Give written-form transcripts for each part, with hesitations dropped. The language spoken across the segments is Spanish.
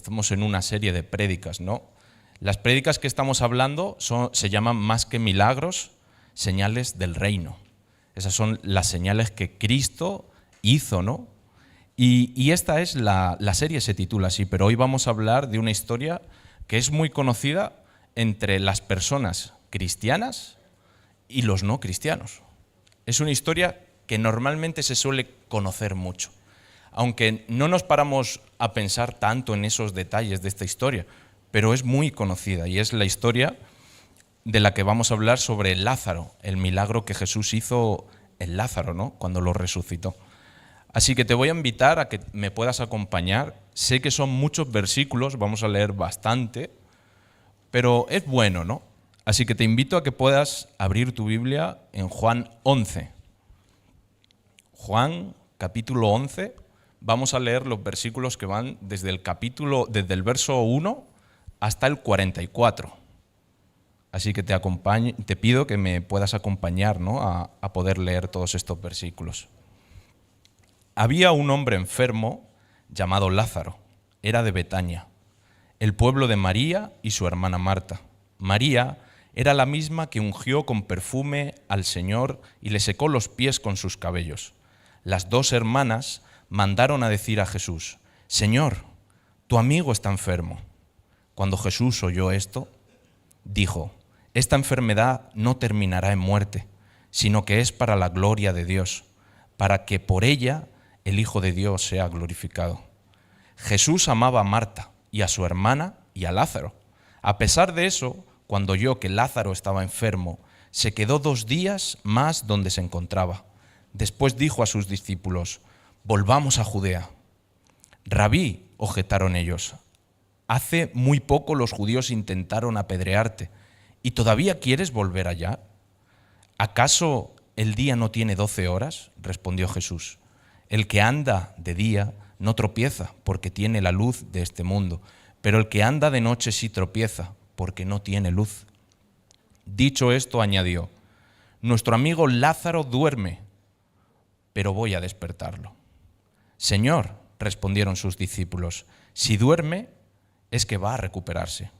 estamos en una serie de prédicas, ¿no? Las prédicas que estamos hablando se llaman Más que milagros, señales del reino. Esas son las señales que Cristo hizo, ¿no? Y esta es la serie, se titula así, pero hoy vamos a hablar de una historia que es muy conocida entre las personas cristianas y los no cristianos. Es una historia que normalmente se suele conocer mucho, aunque no nos paramos a pensar tanto en esos detalles de esta historia, pero es muy conocida y es la historia de la que vamos a hablar sobre Lázaro, el milagro que Jesús hizo en Lázaro, ¿no? Cuando lo resucitó. Así que te voy a invitar a que me puedas acompañar. Sé que son muchos versículos, vamos a leer bastante, pero es bueno, ¿no? Así que te invito a que puedas abrir tu Biblia en Juan 11. Juan, capítulo 11, vamos a leer los versículos que van desde el verso 1 hasta el 44. Así que te pido que me puedas acompañar, ¿no? a poder leer todos estos versículos. Había un hombre enfermo llamado Lázaro, era de Betania, el pueblo de María y su hermana Marta. María era la misma que ungió con perfume al Señor y le secó los pies con sus cabellos. Las dos hermanas mandaron a decir a Jesús: Señor, tu amigo está enfermo. Cuando Jesús oyó esto, dijo: Esta enfermedad no terminará en muerte, sino que es para la gloria de Dios, para que por ella el Hijo de Dios sea glorificado. Jesús amaba a Marta y a su hermana y a Lázaro. A pesar de eso, cuando oyó que Lázaro estaba enfermo, se quedó 2 días más donde se encontraba. Después dijo a sus discípulos: Volvamos a Judea. Rabí, objetaron ellos, hace muy poco los judíos intentaron apedrearte, ¿y todavía quieres volver allá? ¿Acaso el día no tiene 12 horas? Respondió Jesús. El que anda de día no tropieza porque tiene la luz de este mundo, pero el que anda de noche sí tropieza porque no tiene luz. Dicho esto, añadió: Nuestro amigo Lázaro duerme, pero voy a despertarlo. Señor, respondieron sus discípulos, si duerme es que va a recuperarse.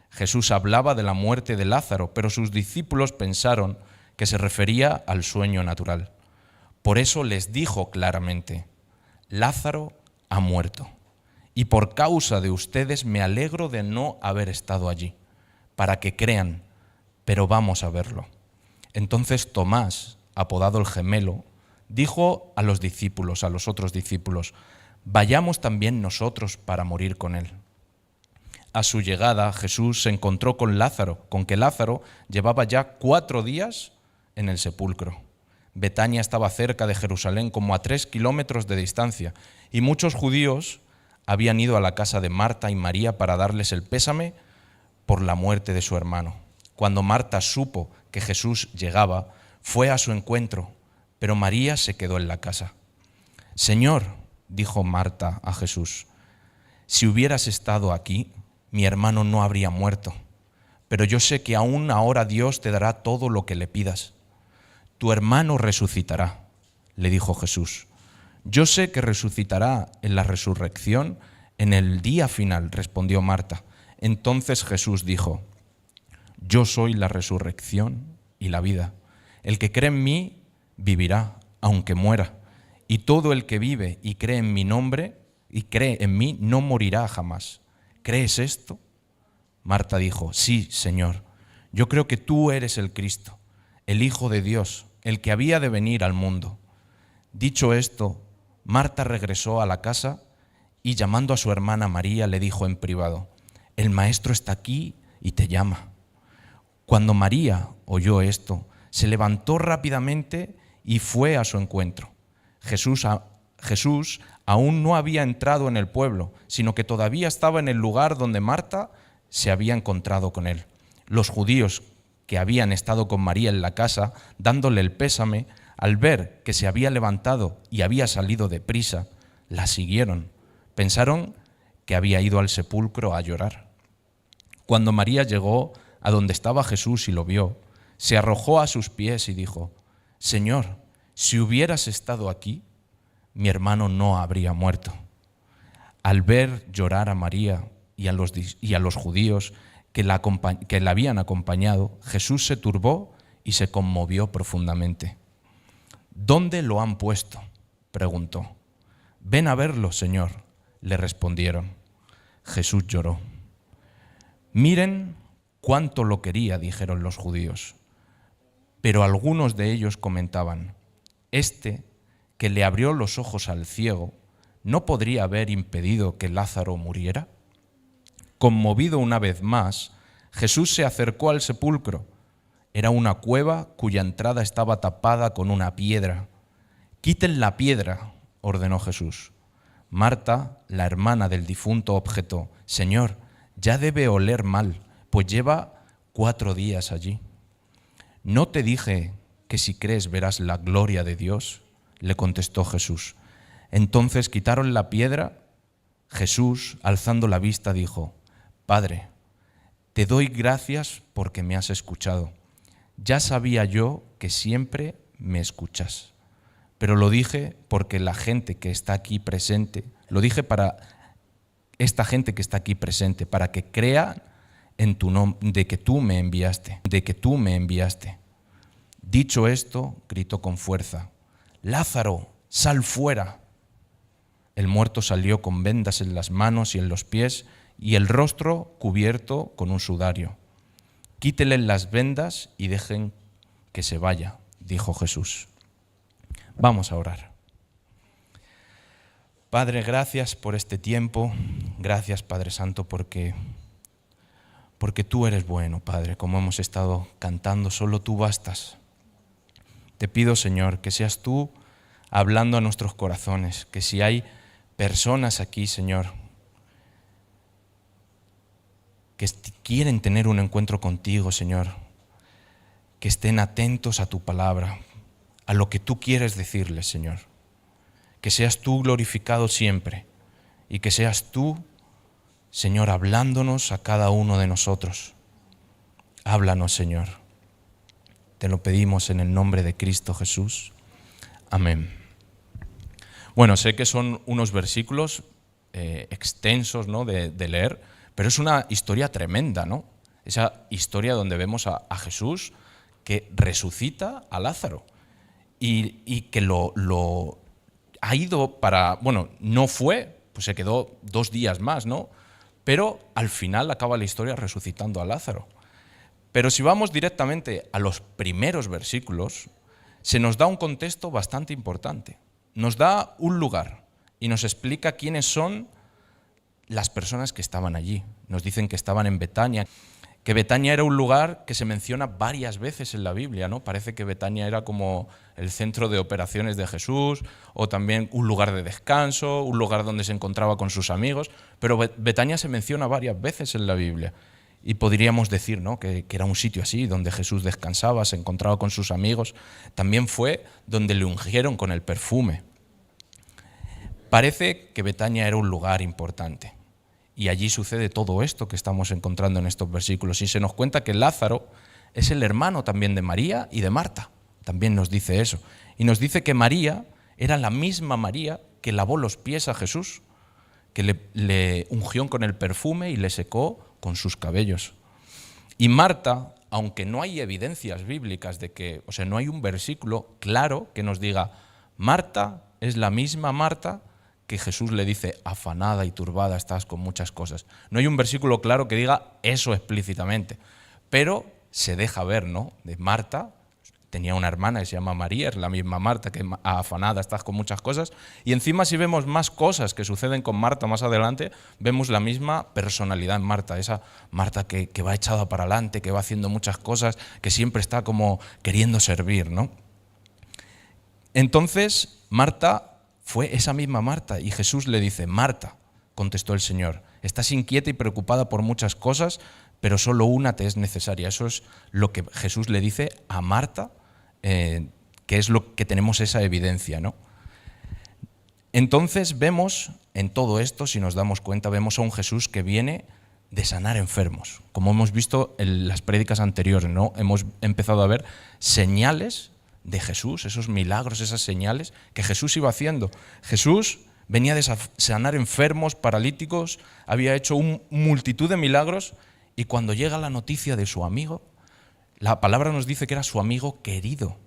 Jesús hablaba de la muerte de Lázaro, pero sus discípulos pensaron que se refería al sueño natural. Por eso les dijo claramente: Lázaro ha muerto, y por causa de ustedes me alegro de no haber estado allí, para que crean, pero vamos a verlo. Entonces Tomás, apodado el gemelo, dijo a los otros discípulos: Vayamos también nosotros para morir con él. A su llegada, Jesús se encontró con que Lázaro llevaba ya 4 días en el sepulcro. Betania estaba cerca de Jerusalén, como a 3 kilómetros de distancia, y muchos judíos habían ido a la casa de Marta y María para darles el pésame por la muerte de su hermano. Cuando Marta supo que Jesús llegaba, fue a su encuentro, pero María se quedó en la casa. Señor, dijo Marta a Jesús, si hubieras estado aquí, mi hermano no habría muerto, pero yo sé que aún ahora Dios te dará todo lo que le pidas. Tu hermano resucitará, le dijo Jesús. Yo sé que resucitará en la resurrección en el día final, respondió Marta. Entonces Jesús dijo: Yo soy la resurrección y la vida. El que cree en mí vivirá, aunque muera. Y todo el que vive y cree en mi nombre y cree en mí no morirá jamás. ¿Crees esto? Marta dijo: Sí, Señor. Yo creo que tú eres el Cristo, el Hijo de Dios, el que había de venir al mundo. Dicho esto, Marta regresó a la casa y llamando a su hermana María le dijo en privado: El maestro está aquí y te llama. Cuando María oyó esto, se levantó rápidamente y fue a su encuentro. Jesús aún no había entrado en el pueblo, sino que todavía estaba en el lugar donde Marta se había encontrado con él. Los judíos que habían estado con María en la casa, dándole el pésame, al ver que se había levantado y había salido deprisa, la siguieron. Pensaron que había ido al sepulcro a llorar. Cuando María llegó a donde estaba Jesús y lo vio, se arrojó a sus pies y dijo: Señor, si hubieras estado aquí, mi hermano no habría muerto. Al ver llorar a María y a los judíos que la habían acompañado, Jesús se turbó y se conmovió profundamente. ¿Dónde lo han puesto?, preguntó. Ven a verlo, Señor, le respondieron. Jesús lloró. Miren cuánto lo quería, dijeron los judíos. Pero algunos de ellos comentaban, este que le abrió los ojos al ciego, ¿no podría haber impedido que Lázaro muriera? Conmovido una vez más, Jesús se acercó al sepulcro. Era una cueva cuya entrada estaba tapada con una piedra. Quiten la piedra, ordenó Jesús. Marta, la hermana del difunto, objetó, Señor, ya debe oler mal, pues lleva 4 días allí. ¿No te dije que si crees verás la gloria de Dios?, le contestó Jesús. Entonces quitaron la piedra. Jesús, alzando la vista, dijo, Padre, te doy gracias porque me has escuchado. Ya sabía yo que siempre me escuchas, pero lo dije porque la gente que está aquí presente, lo dije para esta gente que está aquí presente, para que crea en tu nombre, de que tú me enviaste. Dicho esto, gritó con fuerza, Lázaro, sal fuera. El muerto salió con vendas en las manos y en los pies y el rostro cubierto con un sudario. Quítele las vendas y dejen que se vaya, dijo Jesús. Vamos a orar. Padre, gracias por este tiempo. Gracias, Padre Santo, porque tú eres bueno, Padre, como hemos estado cantando, solo tú bastas. Te pido, Señor, que seas tú hablando a nuestros corazones, que si hay personas aquí, Señor, que quieren tener un encuentro contigo, Señor, que estén atentos a tu palabra, a lo que tú quieres decirles, Señor. Que seas tú glorificado siempre y que seas tú, Señor, hablándonos a cada uno de nosotros. Háblanos, Señor. Te lo pedimos en el nombre de Cristo Jesús. Amén. Bueno, sé que son unos versículos extensos, ¿no?, de leer, pero es una historia tremenda, ¿no? Esa historia donde vemos a Jesús que resucita a Lázaro y que lo ha ido para, bueno, no fue, pues se quedó 2 días más, ¿no? Pero al final acaba la historia resucitando a Lázaro. Pero si vamos directamente a los primeros versículos, se nos da un contexto bastante importante. Nos da un lugar y nos explica quiénes son las personas que estaban allí. Nos dicen que estaban en Betania, que Betania era un lugar que se menciona varias veces en la Biblia, ¿no? Parece que Betania era como el centro de operaciones de Jesús, o también un lugar de descanso, un lugar donde se encontraba con sus amigos, pero Betania se menciona varias veces en la Biblia. Y podríamos decir, ¿no?, que era un sitio así, donde Jesús descansaba, se encontraba con sus amigos. También fue donde le ungieron con el perfume. Parece que Betania era un lugar importante. Y allí sucede todo esto que estamos encontrando en estos versículos. Y se nos cuenta que Lázaro es el hermano también de María y de Marta. También nos dice eso. Y nos dice que María era la misma María que lavó los pies a Jesús, que le ungió con el perfume y le secó con sus cabellos. Y Marta, aunque no hay evidencias bíblicas de que, o sea, no hay un versículo claro que nos diga, Marta es la misma Marta que Jesús le dice, afanada y turbada estás con muchas cosas. No hay un versículo claro que diga eso explícitamente, pero se deja ver, ¿no? De Marta, tenía una hermana que se llama María, es la misma Marta que afanada estás con muchas cosas, y encima si vemos más cosas que suceden con Marta más adelante, vemos la misma personalidad en Marta, esa Marta que va echada para adelante, que va haciendo muchas cosas, que siempre está como queriendo servir, ¿no? Entonces Marta fue esa misma Marta y Jesús le dice, Marta, contestó el Señor, estás inquieta y preocupada por muchas cosas, pero solo una te es necesaria. Eso es lo que Jesús le dice a Marta, que es lo que tenemos esa evidencia, ¿no? Entonces vemos en todo esto, si nos damos cuenta, vemos a un Jesús que viene de sanar enfermos. Como hemos visto en las prédicas anteriores, ¿no? Hemos empezado a ver señales de Jesús, esos milagros, esas señales que Jesús iba haciendo. Jesús venía de sanar enfermos, paralíticos, había hecho multitud de milagros, y cuando llega la noticia de su amigo, la palabra nos dice que era su amigo querido.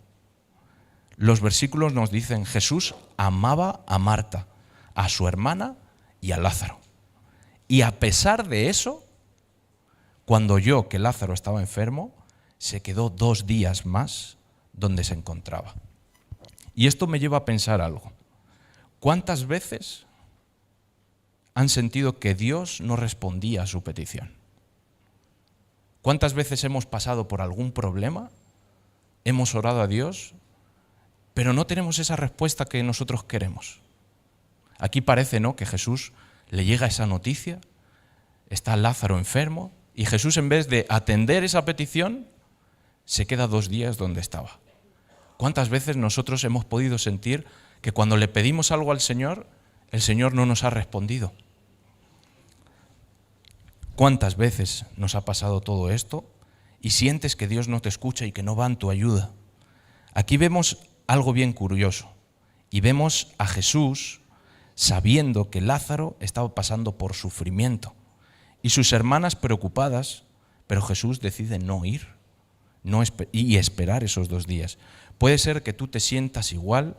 Los versículos nos dicen, Jesús amaba a Marta, a su hermana y a Lázaro. Y a pesar de eso, cuando oyó que Lázaro estaba enfermo, se quedó 2 días más donde se encontraba. Y esto me lleva a pensar algo. ¿Cuántas veces han sentido que Dios no respondía a su petición? ¿Cuántas veces hemos pasado por algún problema, hemos orado a Dios, pero no tenemos esa respuesta que nosotros queremos? Aquí parece, ¿no?, que Jesús le llega esa noticia, está Lázaro enfermo, y Jesús, en vez de atender esa petición, se queda 2 días donde estaba. ¿Cuántas veces nosotros hemos podido sentir que cuando le pedimos algo al Señor, el Señor no nos ha respondido? ¿Cuántas veces nos ha pasado todo esto y sientes que Dios no te escucha y que no va en tu ayuda? Aquí vemos algo bien curioso, y vemos a Jesús sabiendo que Lázaro estaba pasando por sufrimiento y sus hermanas preocupadas, pero Jesús decide no ir y esperar esos 2 días. Puede ser que tú te sientas igual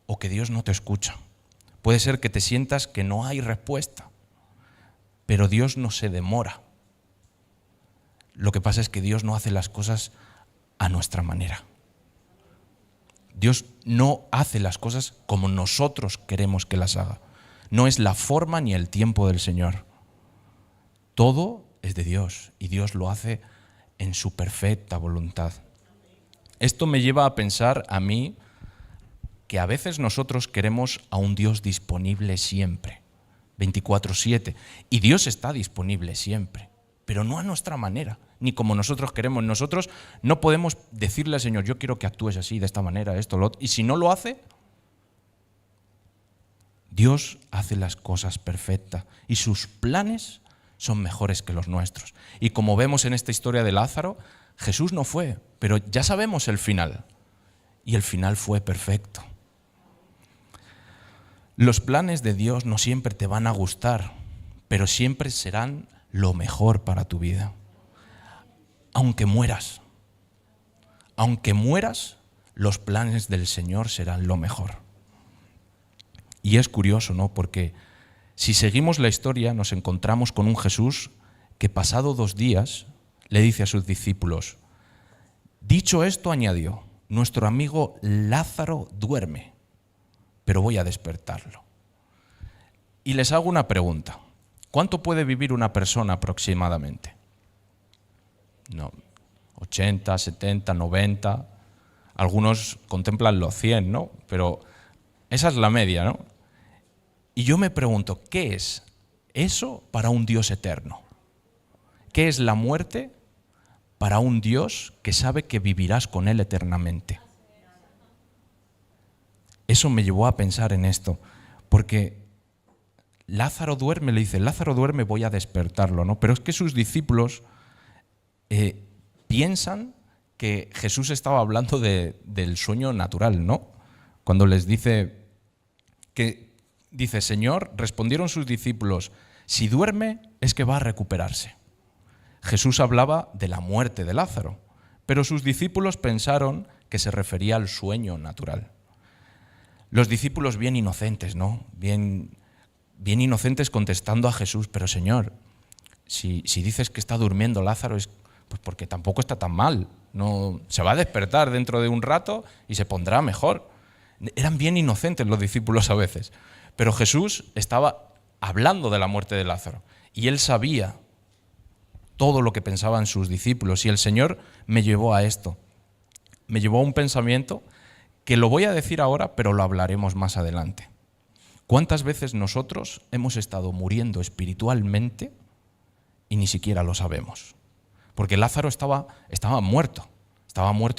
o que Dios no te escucha. Puede ser que te sientas que no hay respuesta, pero Dios no se demora. Lo que pasa es que Dios no hace las cosas a nuestra manera. Dios no hace las cosas como nosotros queremos que las haga. No es la forma ni el tiempo del Señor. Todo es de Dios y Dios lo hace en su perfecta voluntad. Esto me lleva a pensar a mí que a veces nosotros queremos a un Dios disponible siempre, 24/7, y Dios está disponible siempre, pero no a nuestra manera, ni como nosotros queremos. Nosotros no podemos decirle al Señor, yo quiero que actúes así, de esta manera, esto, lo otro, y si no lo hace, Dios hace las cosas perfectas y sus planes son mejores que los nuestros. Y como vemos en esta historia de Lázaro, Jesús no fue, pero ya sabemos el final. Y el final fue perfecto. Los planes de Dios no siempre te van a gustar, pero siempre serán lo mejor para tu vida. Aunque mueras, los planes del Señor serán lo mejor. Y es curioso, ¿no?, porque si seguimos la historia, nos encontramos con un Jesús que, pasado 2 días, le dice a sus discípulos, dicho esto, añadió, nuestro amigo Lázaro duerme, pero voy a despertarlo. Y les hago una pregunta. ¿Cuánto puede vivir una persona aproximadamente? No, 80, 70, 90. Algunos contemplan los 100, ¿no? Pero esa es la media, ¿no? Y yo me pregunto, ¿qué es eso para un Dios eterno? ¿Qué es la muerte para un Dios que sabe que vivirás con Él eternamente? Eso me llevó a pensar en esto, porque Lázaro duerme, le dice, Lázaro duerme, voy a despertarlo, ¿no? Pero es que sus discípulos piensan que Jesús estaba hablando del sueño natural, ¿no? Cuando les dice, Señor, respondieron sus discípulos, si duerme es que va a recuperarse. Jesús hablaba de la muerte de Lázaro, pero sus discípulos pensaron que se refería al sueño natural. Los discípulos bien inocentes, ¿no? Bien inocentes contestando a Jesús, pero Señor, si dices que está durmiendo Lázaro es pues porque tampoco está tan mal, no, se va a despertar dentro de un rato y se pondrá mejor. Eran bien inocentes los discípulos a veces, pero Jesús estaba hablando de la muerte de Lázaro y él sabía todo lo que pensaban sus discípulos, y el Señor me llevó a esto, me llevó a un pensamiento que lo voy a decir ahora, pero lo hablaremos más adelante. ¿Cuántas veces nosotros hemos estado muriendo espiritualmente y ni siquiera lo sabemos? Porque Lázaro estaba muerto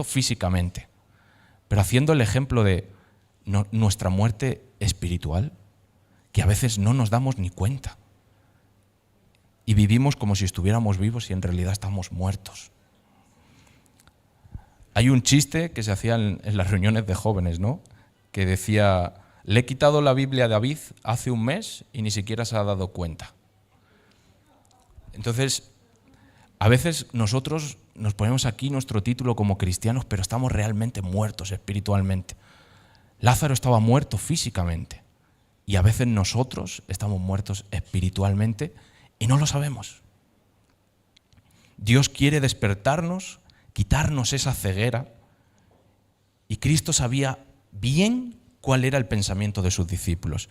físicamente, pero haciendo el ejemplo de nuestra muerte espiritual, que a veces no nos damos ni cuenta y vivimos como si estuviéramos vivos y en realidad estamos muertos. Hay un chiste que se hacía en las reuniones de jóvenes, ¿no?, que decía, Le he quitado la Biblia a David hace un mes y ni siquiera se ha dado cuenta. Entonces, a veces nosotros nos ponemos aquí nuestro título como cristianos, pero estamos realmente muertos espiritualmente. Lázaro estaba muerto físicamente y a veces nosotros estamos muertos espiritualmente y no lo sabemos. Dios quiere despertarnos, quitarnos esa ceguera, y Cristo sabía bien cuál era el pensamiento de sus discípulos.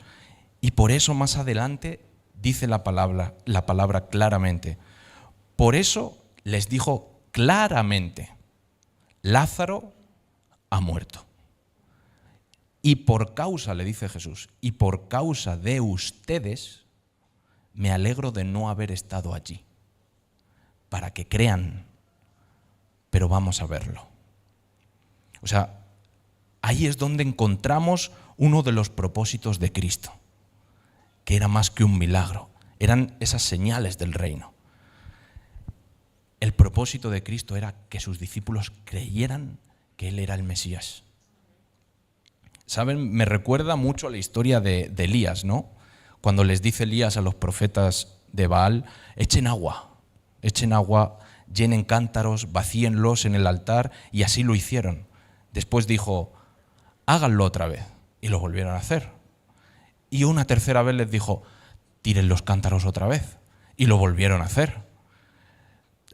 Y por eso más adelante dice la palabra claramente. Por eso les dijo claramente, Lázaro ha muerto. Y por causa, le dice Jesús, y por causa de ustedes, me alegro de no haber estado allí, para que crean, pero vamos a verlo. O sea, ahí es donde encontramos uno de los propósitos de Cristo, que era más que un milagro, eran esas señales del reino. El propósito de Cristo era que sus discípulos creyeran que Él era el Mesías. ¿Saben? Me recuerda mucho a la historia de Elías, ¿no? Cuando les dice Elías a los profetas de Baal, echen agua, llenen cántaros, vacíenlos en el altar, y así lo hicieron. Después dijo, háganlo otra vez, y lo volvieron a hacer. Y una tercera vez les dijo, tiren los cántaros otra vez, y lo volvieron a hacer.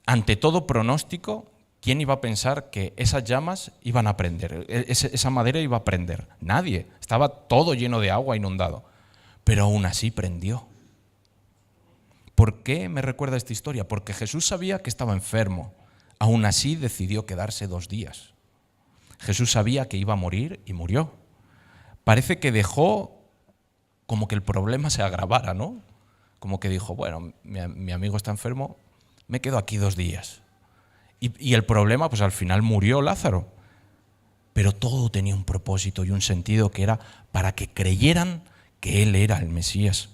Ante todo pronóstico, ¿quién iba a pensar que esas llamas iban a prender? Esa madera iba a prender. Nadie. Estaba todo lleno de agua, inundado. Pero aún así prendió. ¿Por qué me recuerda esta historia? Porque Jesús sabía que estaba enfermo. Aún así decidió quedarse 2 días. Jesús sabía que iba a morir y murió. Parece que dejó como que el problema se agravara, ¿no? Como que dijo, bueno, mi amigo está enfermo, me quedo aquí 2 días. Y el problema, pues al final murió Lázaro. Pero todo tenía un propósito y un sentido, que era para que creyeran que Él era el Mesías.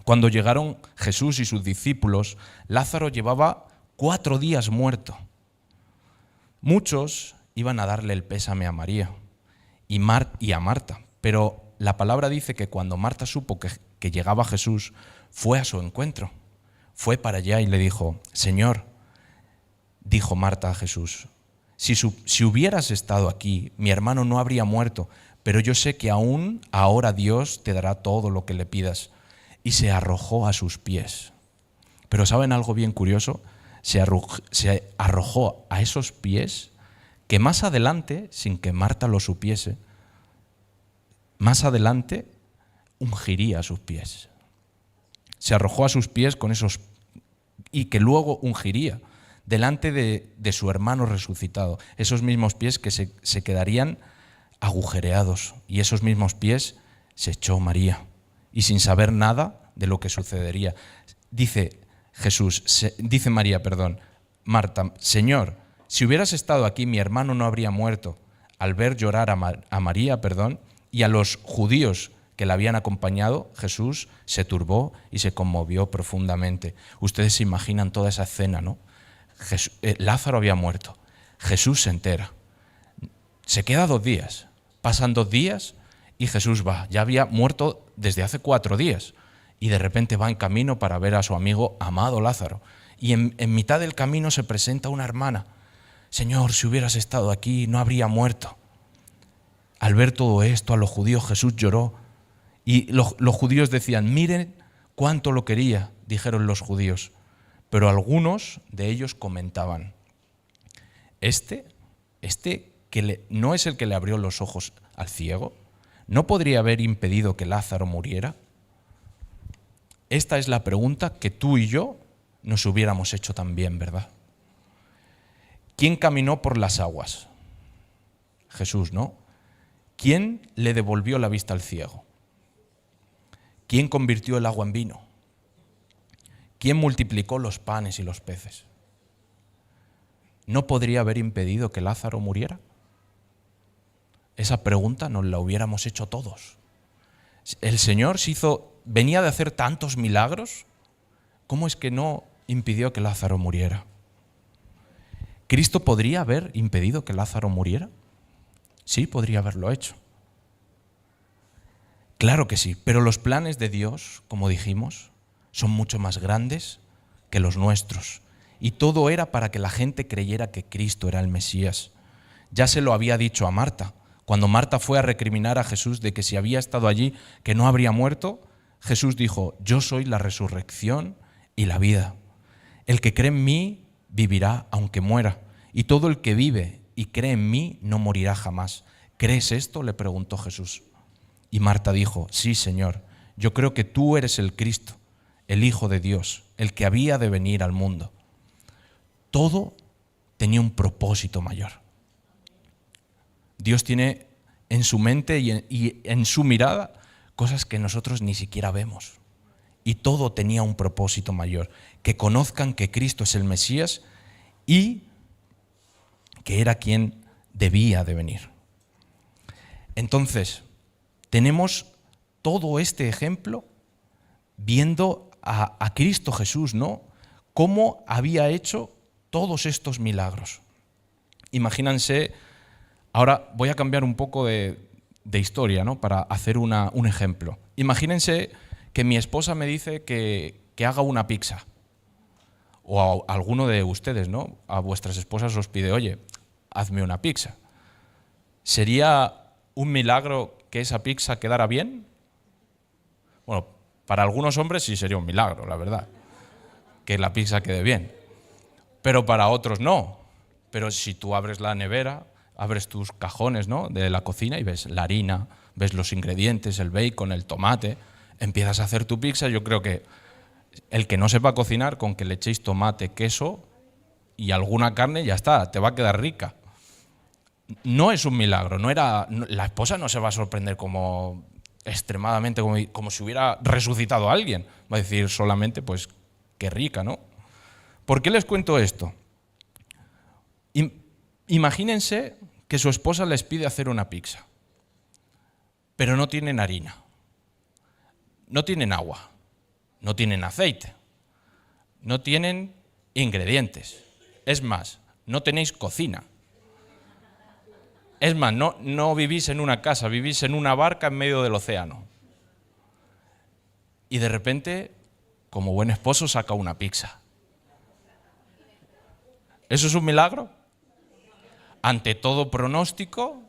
Cuando llegaron Jesús y sus discípulos, Lázaro llevaba 4 días muerto. Muchos iban a darle el pésame a María y a Marta, pero la palabra dice que cuando Marta supo que llegaba Jesús, fue a su encuentro. Fue para allá y le dijo, Señor, dijo Marta a Jesús, si hubieras estado aquí, mi hermano no habría muerto, pero yo sé que aún ahora Dios te dará todo lo que le pidas. Y se arrojó a sus pies. Pero ¿saben algo bien curioso? Se arrojó a esos pies, que más adelante, sin que Marta lo supiese, más adelante ungiría sus pies. Se arrojó a sus pies con esos, y que luego ungiría delante de su hermano resucitado. Esos mismos pies que se quedarían agujereados, y esos mismos pies se echó María, y sin saber nada de lo que sucedería. Dice Marta, Señor, si hubieras estado aquí, mi hermano no habría muerto. Al ver llorar a María, y a los judíos que la habían acompañado, Jesús se turbó y se conmovió profundamente. Ustedes se imaginan toda esa escena, ¿no? Lázaro había muerto. Jesús se entera. Se queda 2 días. Pasan 2 días y Jesús va. Ya había muerto desde hace 4 días. Y de repente va en camino para ver a su amigo amado Lázaro. Y en mitad del camino se presenta una hermana. Señor, si hubieras estado aquí, no habría muerto. Al ver todo esto, a los judíos Jesús lloró. Y los judíos decían, miren cuánto lo quería, dijeron los judíos. Pero algunos de ellos comentaban, este que no es el que le abrió los ojos al ciego, ¿no podría haber impedido que Lázaro muriera? Esta es la pregunta que tú y yo nos hubiéramos hecho también, ¿verdad? ¿Quién caminó por las aguas? Jesús, ¿no? ¿Quién le devolvió la vista al ciego? ¿Quién convirtió el agua en vino? ¿Quién multiplicó los panes y los peces? ¿No podría haber impedido que Lázaro muriera? Esa pregunta nos la hubiéramos hecho todos. El Señor venía de hacer tantos milagros, ¿cómo es que no impidió que Lázaro muriera? ¿Cristo podría haber impedido que Lázaro muriera? Sí, podría haberlo hecho. Claro que sí, pero los planes de Dios, como dijimos, son mucho más grandes que los nuestros. Y todo era para que la gente creyera que Cristo era el Mesías. Ya se lo había dicho a Marta. Cuando Marta fue a recriminar a Jesús de que si había estado allí, que no habría muerto, Jesús dijo: yo soy la resurrección y la vida. El que cree en mí vivirá aunque muera, y todo el que vive y cree en mí no morirá jamás. ¿Crees esto?, le preguntó Jesús. Y Marta dijo: sí, Señor, yo creo que tú eres el Cristo, el Hijo de Dios, el que había de venir al mundo. Todo tenía un propósito mayor. Dios tiene en su mente y en su mirada cosas que nosotros ni siquiera vemos. Y todo tenía un propósito mayor: que conozcan que Cristo es el Mesías y que era quien debía de venir. Entonces, tenemos todo este ejemplo viendo a Cristo Jesús, ¿no? Cómo había hecho todos estos milagros. Imagínense, ahora voy a cambiar un poco de historia, ¿no?, para hacer un ejemplo. Imagínense que mi esposa me dice que haga una pizza. O a alguno de ustedes, ¿no?, a vuestras esposas os pide: oye, hazme una pizza. ¿Sería un milagro que esa pizza quedara bien? Bueno, para algunos hombres sí sería un milagro, la verdad, que la pizza quede bien. Pero para otros no. Pero si tú abres la nevera, abres tus cajones, ¿no?, de la cocina y ves la harina, ves los ingredientes, el bacon, el tomate, empiezas a hacer tu pizza. Yo creo que el que no sepa cocinar, con que le echéis tomate, queso y alguna carne, ya está, te va a quedar rica. No es un milagro, la esposa no se va a sorprender como extremadamente, como si hubiera resucitado a alguien. Va a decir solamente, pues, qué rica, ¿no? ¿Por qué les cuento esto? Imagínense que su esposa les pide hacer una pizza, pero no tienen harina, no tienen agua, no tienen aceite, no tienen ingredientes. Es más, no tenéis cocina. Es más, no vivís en una casa, vivís en una barca en medio del océano. Y de repente, como buen esposo, saca una pizza. ¿Eso es un milagro? Ante todo pronóstico,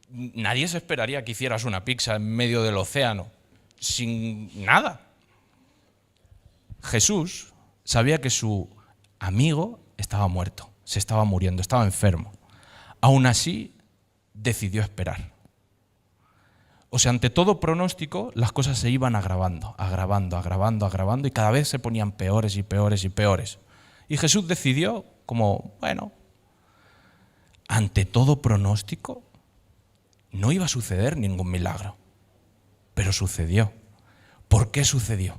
nadie se esperaría que hicieras una pizza en medio del océano, sin nada. Jesús sabía que su amigo estaba muerto, se estaba muriendo, estaba enfermo. Aún así, decidió esperar. O sea, ante todo pronóstico, las cosas se iban agravando, y cada vez se ponían peores y peores y peores. Y Jesús decidió, ante todo pronóstico, no iba a suceder ningún milagro. Pero sucedió. ¿Por qué sucedió?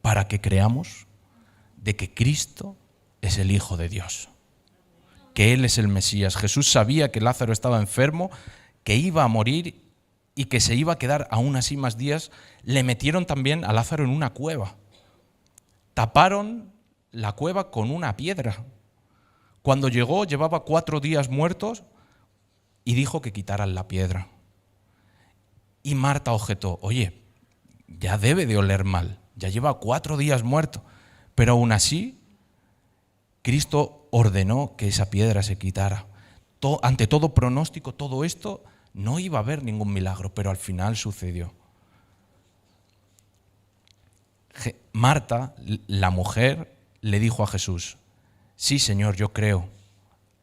Para que creamos de que Cristo es el Hijo de Dios, que Él es el Mesías. Jesús sabía que Lázaro estaba enfermo, que iba a morir y que se iba a quedar aún así más días. Le metieron también a Lázaro en una cueva. Taparon la cueva con una piedra. Cuando llegó, llevaba 4 días muertos y dijo que quitaran la piedra. Y Marta objetó: oye, ya debe de oler mal, ya lleva 4 días muerto. Pero aún así, Cristo ordenó que esa piedra se quitara. Ante todo pronóstico, todo esto, no iba a haber ningún milagro, pero al final sucedió. Marta, la mujer, le dijo a Jesús: sí, Señor, yo creo.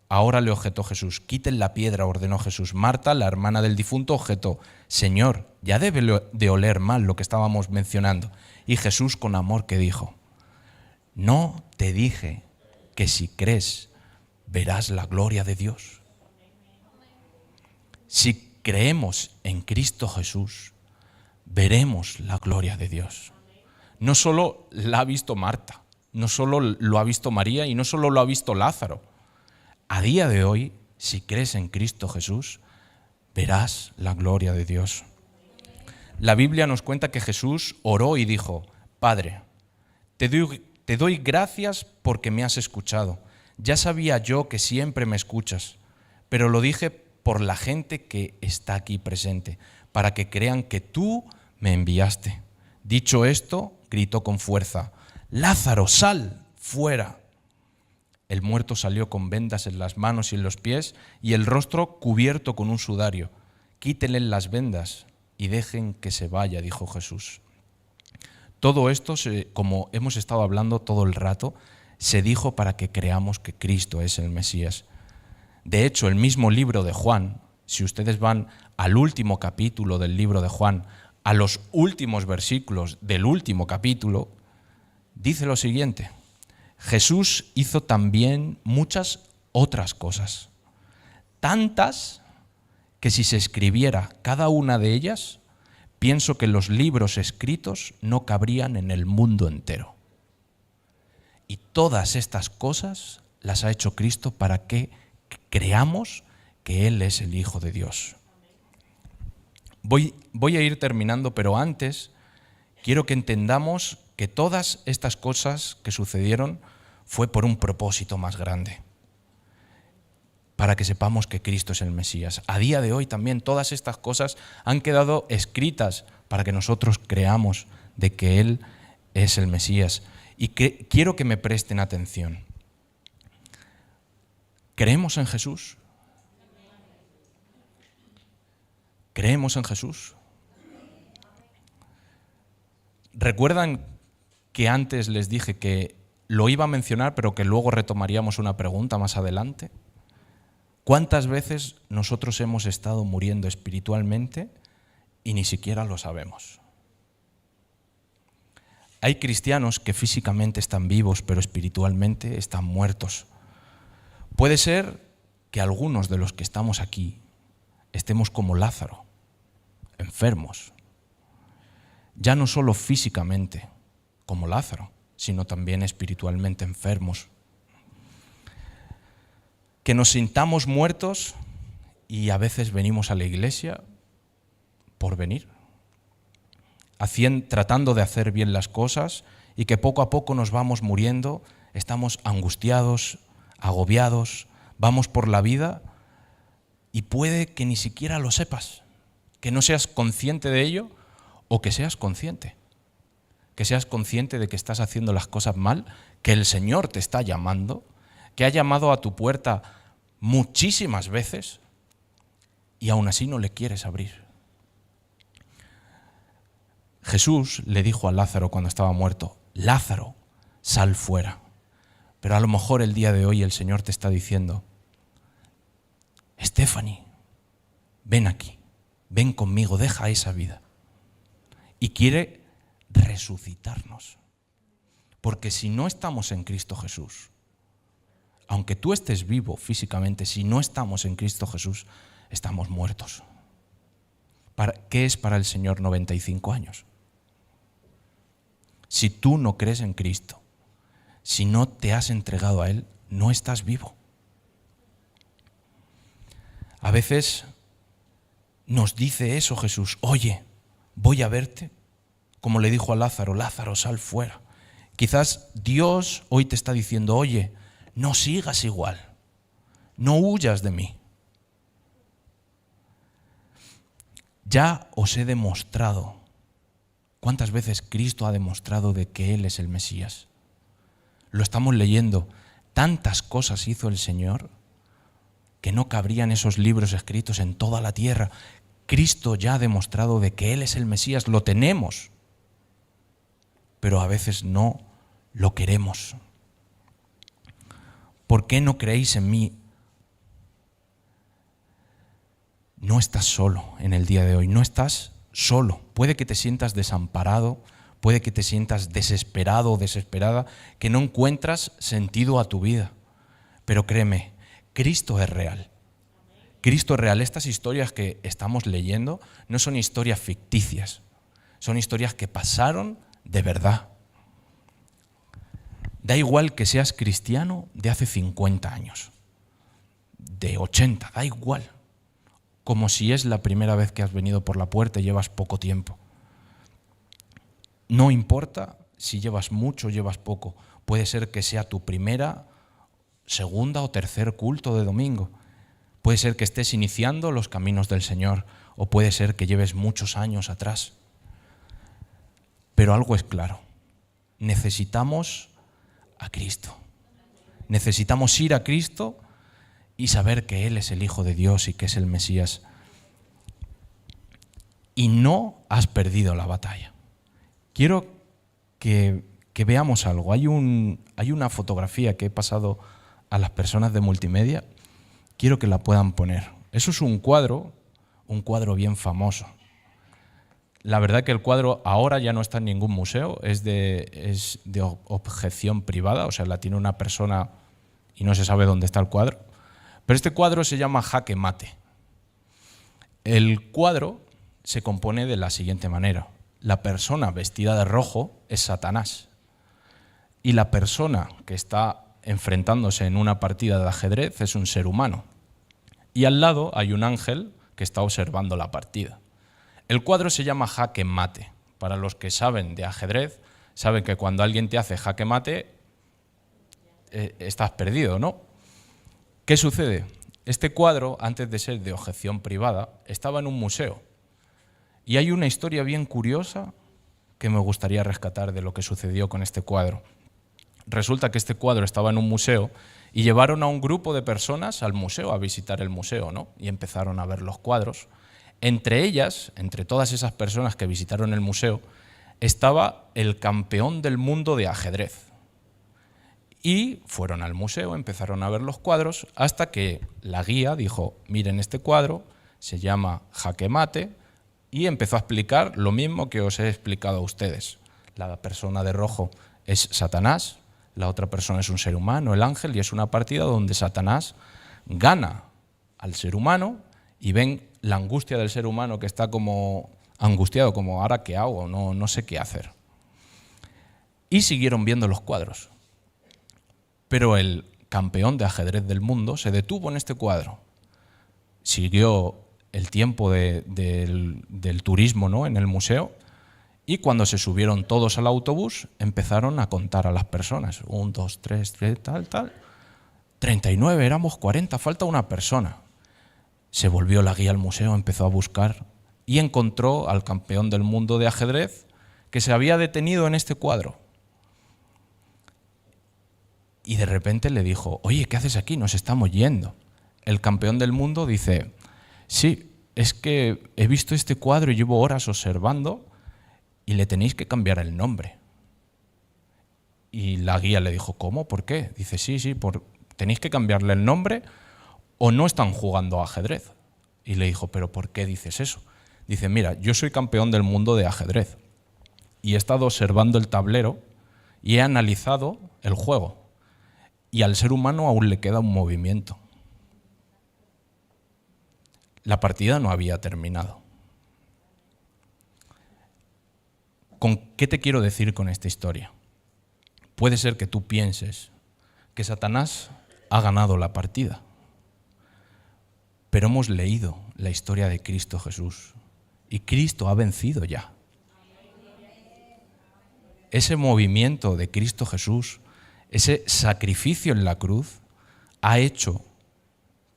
Ahora le objetó Jesús: quiten la piedra, ordenó Jesús. Marta, la hermana del difunto, objetó: Señor, ya debe de oler mal lo que estábamos mencionando. Y Jesús, con amor, que dijo: ¿no te dije que si crees verás la gloria de Dios? Si creemos en Cristo Jesús, veremos la gloria de Dios. No solo la ha visto Marta, no solo lo ha visto María y no solo lo ha visto Lázaro. A día de hoy, si crees en Cristo Jesús, verás la gloria de Dios. La Biblia nos cuenta que Jesús oró y dijo: Padre, te doy gracias porque me has escuchado. Ya sabía yo que siempre me escuchas, pero lo dije por la gente que está aquí presente, para que crean que tú me enviaste. Dicho esto, gritó con fuerza: Lázaro, sal fuera. El muerto salió con vendas en las manos y en los pies y el rostro cubierto con un sudario. Quítenle las vendas y dejen que se vaya, dijo Jesús. Todo esto, como hemos estado hablando todo el rato, se dijo para que creamos que Cristo es el Mesías. De hecho, el mismo libro de Juan, si ustedes van al último capítulo del libro de Juan, a los últimos versículos del último capítulo, dice lo siguiente: Jesús hizo también muchas otras cosas, tantas que si se escribiera cada una de ellas, pienso que los libros escritos no cabrían en el mundo entero. Y todas estas cosas las ha hecho Cristo para que creamos que Él es el Hijo de Dios. Voy a ir terminando, pero antes quiero que entendamos que todas estas cosas que sucedieron fue por un propósito más grande, para que sepamos que Cristo es el Mesías. A día de hoy también todas estas cosas han quedado escritas para que nosotros creamos de que Él es el Mesías. Y quiero que me presten atención. ¿Creemos en Jesús? ¿Creemos en Jesús? ¿Recuerdan que antes les dije que lo iba a mencionar, pero que luego retomaríamos una pregunta más adelante? ¿Cuántas veces nosotros hemos estado muriendo espiritualmente y ni siquiera lo sabemos? Hay cristianos que físicamente están vivos, pero espiritualmente están muertos. Puede ser que algunos de los que estamos aquí estemos como Lázaro, enfermos. Ya no solo físicamente, como Lázaro, sino también espiritualmente enfermos. Que nos sintamos muertos y a veces venimos a la iglesia por venir, tratando de hacer bien las cosas, y que poco a poco nos vamos muriendo, estamos angustiados, agobiados, vamos por la vida y puede que ni siquiera lo sepas, que no seas consciente de ello o que seas consciente de que estás haciendo las cosas mal, que el Señor te está llamando, que ha llamado a tu puerta muchísimas veces y aún así no le quieres abrir. Jesús le dijo a Lázaro cuando estaba muerto: Lázaro, sal fuera. Pero a lo mejor el día de hoy el Señor te está diciendo: Stephanie, ven aquí, ven conmigo, deja esa vida. Y quiere resucitarnos. Porque si no estamos en Cristo Jesús, aunque tú estés vivo físicamente, si no estamos en Cristo Jesús, estamos muertos. ¿Qué es para el Señor 95 años? Si tú no crees en Cristo, si no te has entregado a Él, no estás vivo. A veces nos dice eso Jesús: oye, voy a verte, como le dijo a Lázaro: Lázaro, sal fuera. Quizás Dios hoy te está diciendo: oye, no sigas igual, no huyas de mí. Ya os he demostrado. ¿Cuántas veces Cristo ha demostrado de que Él es el Mesías? Lo estamos leyendo. Tantas cosas hizo el Señor que no cabrían esos libros escritos en toda la tierra. Cristo ya ha demostrado de que Él es el Mesías. Lo tenemos, pero a veces no lo queremos. ¿Por qué no creéis en mí? No estás solo en el día de hoy, no estás solo. Puede que te sientas desamparado, puede que te sientas desesperado o desesperada, que no encuentras sentido a tu vida. Pero créeme, Cristo es real. Cristo es real. Estas historias que estamos leyendo no son historias ficticias, son historias que pasaron de verdad. Da igual que seas cristiano de hace 50 años, de 80, da igual. Como si es la primera vez que has venido por la puerta y llevas poco tiempo. No importa si llevas mucho o llevas poco. Puede ser que sea tu primera, segunda o tercer culto de domingo. Puede ser que estés iniciando los caminos del Señor o puede ser que lleves muchos años atrás. Pero algo es claro, necesitamos a Cristo. Necesitamos ir a Cristo y saber que Él es el Hijo de Dios y que es el Mesías. Y no has perdido la batalla. Quiero que veamos algo. Hay una fotografía que he pasado a las personas de multimedia. Quiero que la puedan poner. Eso es un cuadro bien famoso. La verdad que el cuadro ahora ya no está en ningún museo, es de objeción privada, o sea, la tiene una persona y no se sabe dónde está el cuadro. Pero este cuadro se llama Jaque Mate. El cuadro se compone de la siguiente manera. La persona vestida de rojo es Satanás y la persona que está enfrentándose en una partida de ajedrez es un ser humano. Y al lado hay un ángel que está observando la partida. El cuadro se llama Jaque Mate. Para los que saben de ajedrez, saben que cuando alguien te hace jaque mate, estás perdido, ¿no? ¿Qué sucede? Este cuadro, antes de ser de objeción privada, estaba en un museo. Y hay una historia bien curiosa que me gustaría rescatar de lo que sucedió con este cuadro. Resulta que este cuadro estaba en un museo y llevaron a un grupo de personas al museo a visitar el museo, ¿no? Y empezaron a ver los cuadros. Entre ellas, entre todas esas personas que visitaron el museo, estaba el campeón del mundo de ajedrez. Y fueron al museo, empezaron a ver los cuadros, hasta que la guía dijo, miren este cuadro, se llama Jaque Mate, y empezó a explicar lo mismo que os he explicado a ustedes. La persona de rojo es Satanás, la otra persona es un ser humano, el ángel, y es una partida donde Satanás gana al ser humano y ven la angustia del ser humano que está como angustiado, como ahora qué hago, no sé qué hacer. Y siguieron viendo los cuadros. Pero el campeón de ajedrez del mundo se detuvo en este cuadro. Siguió el tiempo del turismo, ¿no?, en el museo, y cuando se subieron todos al autobús empezaron a contar a las personas. 1, 2, 3, tal. 39, éramos 40, falta una persona. Se volvió la guía al museo, empezó a buscar y encontró al campeón del mundo de ajedrez que se había detenido en este cuadro. Y de repente le dijo, oye, ¿qué haces aquí? Nos estamos yendo. El campeón del mundo dice, sí, es que he visto este cuadro y llevo horas observando y le tenéis que cambiar el nombre. Y la guía le dijo, ¿cómo? ¿Por qué? Dice, sí, tenéis que cambiarle el nombre o no están jugando a ajedrez. Y le dijo, ¿pero por qué dices eso? Dice, mira, yo soy campeón del mundo de ajedrez y he estado observando el tablero y he analizado el juego. Y al ser humano aún le queda un movimiento. La partida no había terminado. ¿Con qué te quiero decir con esta historia? Puede ser que tú pienses que Satanás ha ganado la partida, pero hemos leído la historia de Cristo Jesús y Cristo ha vencido ya. Ese movimiento de Cristo Jesús, ese sacrificio en la cruz, ha hecho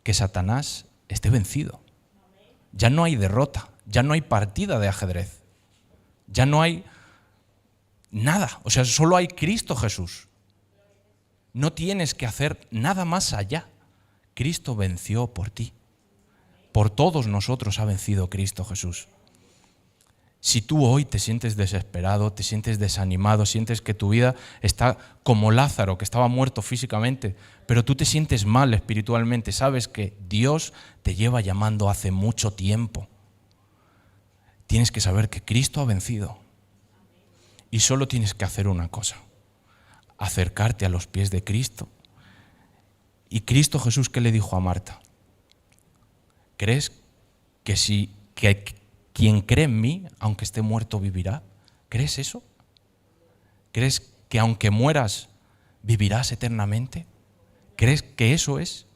que Satanás esté vencido. Ya no hay derrota, ya no hay partida de ajedrez, ya no hay nada, o sea, solo hay Cristo Jesús. No tienes que hacer nada más allá. Cristo venció por ti. Por todos nosotros ha vencido Cristo Jesús. Si tú hoy te sientes desesperado, te sientes desanimado, sientes que tu vida está como Lázaro, que estaba muerto físicamente, pero tú te sientes mal espiritualmente, sabes que Dios te lleva llamando hace mucho tiempo. Tienes que saber que Cristo ha vencido. Y solo tienes que hacer una cosa, acercarte a los pies de Cristo. Y Cristo Jesús, ¿qué le dijo a Marta? ¿Crees que quien cree en mí, aunque esté muerto, vivirá? ¿Crees eso? ¿Crees que aunque mueras, vivirás eternamente? ¿Crees que eso es?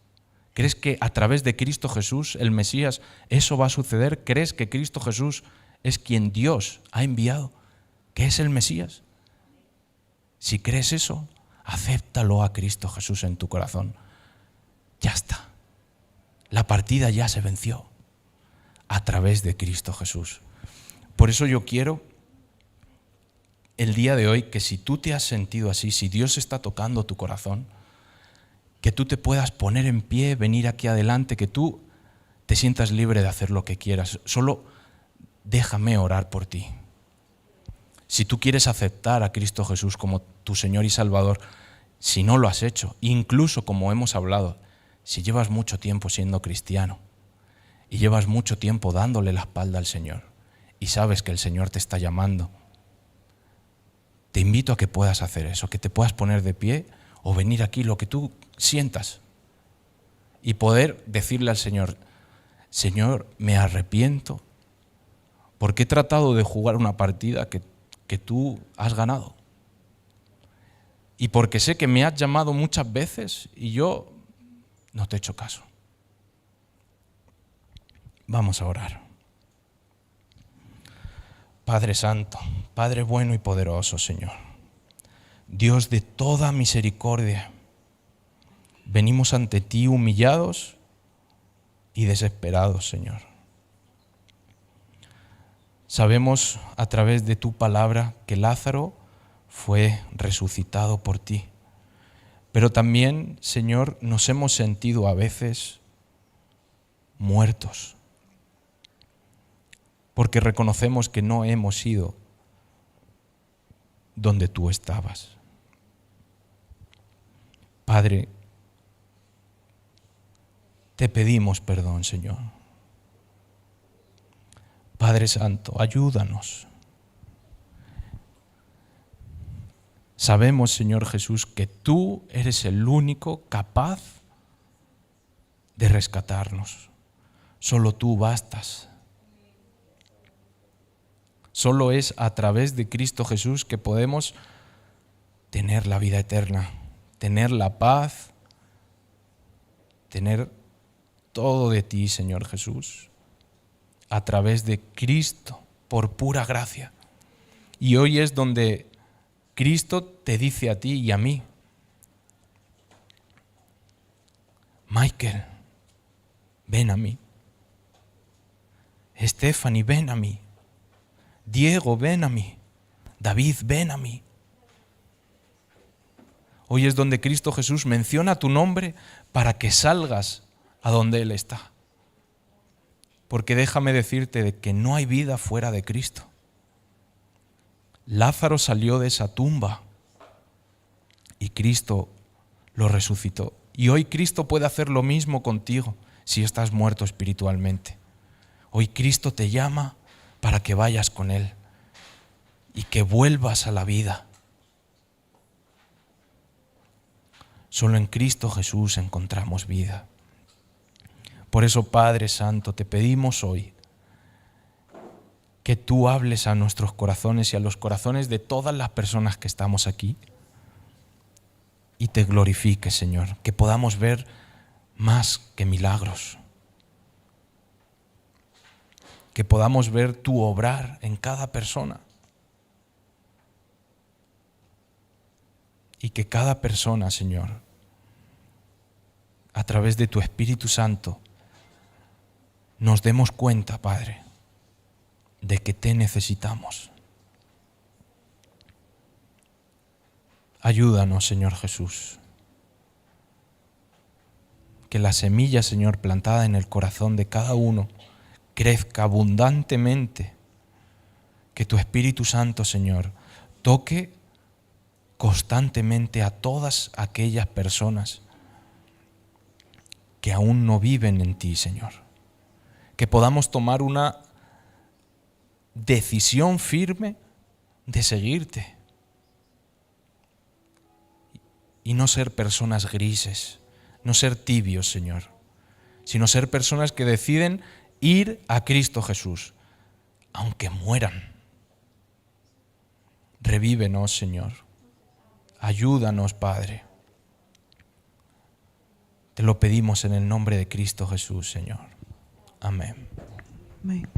¿Crees que a través de Cristo Jesús, el Mesías, eso va a suceder? ¿Crees que Cristo Jesús es quien Dios ha enviado? ¿Qué es el Mesías? Si crees eso, acéptalo a Cristo Jesús en tu corazón. Ya está. La partida ya se venció a través de Cristo Jesús. Por eso yo quiero el día de hoy que si tú te has sentido así, si Dios está tocando tu corazón, que tú te puedas poner en pie, venir aquí adelante, que tú te sientas libre de hacer lo que quieras. Solo déjame orar por ti. Si tú quieres aceptar a Cristo Jesús como tu Señor y Salvador, si no lo has hecho, incluso como hemos hablado, si llevas mucho tiempo siendo cristiano y llevas mucho tiempo dándole la espalda al Señor y sabes que el Señor te está llamando, te invito a que puedas hacer eso, que te puedas poner de pie o venir aquí, lo que tú sientas, y poder decirle al Señor: Señor, me arrepiento porque he tratado de jugar una partida que tú has ganado. Y porque sé que me has llamado muchas veces y yo no te he hecho caso. Vamos a orar. Padre Santo, Padre bueno y poderoso, Señor, Dios de toda misericordia, venimos ante ti humillados y desesperados, Señor. Sabemos a través de tu palabra que Lázaro fue resucitado por ti. Pero también, Señor, nos hemos sentido a veces muertos, porque reconocemos que no hemos ido donde tú estabas. Padre, te pedimos perdón, Señor. Padre Santo, ayúdanos. Sabemos, Señor Jesús, que tú eres el único capaz de rescatarnos. Solo tú bastas. Solo es a través de Cristo Jesús que podemos tener la vida eterna, tener la paz, tener todo de ti, Señor Jesús, a través de Cristo, por pura gracia. Y hoy es donde Cristo te dice a ti y a mí: Michael, ven a mí. Stephanie, ven a mí. Diego, ven a mí. David, ven a mí. Hoy es donde Cristo Jesús menciona tu nombre para que salgas a donde Él está. Porque déjame decirte de que no hay vida fuera de Cristo. Lázaro salió de esa tumba y Cristo lo resucitó. Y hoy Cristo puede hacer lo mismo contigo si estás muerto espiritualmente. Hoy Cristo te llama para que vayas con Él y que vuelvas a la vida. Solo en Cristo Jesús encontramos vida. Por eso, Padre Santo, te pedimos hoy que tú hables a nuestros corazones y a los corazones de todas las personas que estamos aquí y te glorifiques, Señor, que podamos ver más que milagros, que podamos ver tu obrar en cada persona y que cada persona, Señor, a través de tu Espíritu Santo, nos demos cuenta, Padre, de que te necesitamos. Ayúdanos, Señor Jesús. Que la semilla, Señor, plantada en el corazón de cada uno crezca abundantemente. Que tu Espíritu Santo, Señor, toque constantemente a todas aquellas personas que aún no viven en ti, Señor. Que podamos tomar una decisión firme de seguirte y no ser personas grises, no ser tibios, Señor, sino ser personas que deciden ir a Cristo Jesús, aunque mueran. Revívenos, Señor. Ayúdanos, Padre. Te lo pedimos en el nombre de Cristo Jesús, Señor. Amén. Amén.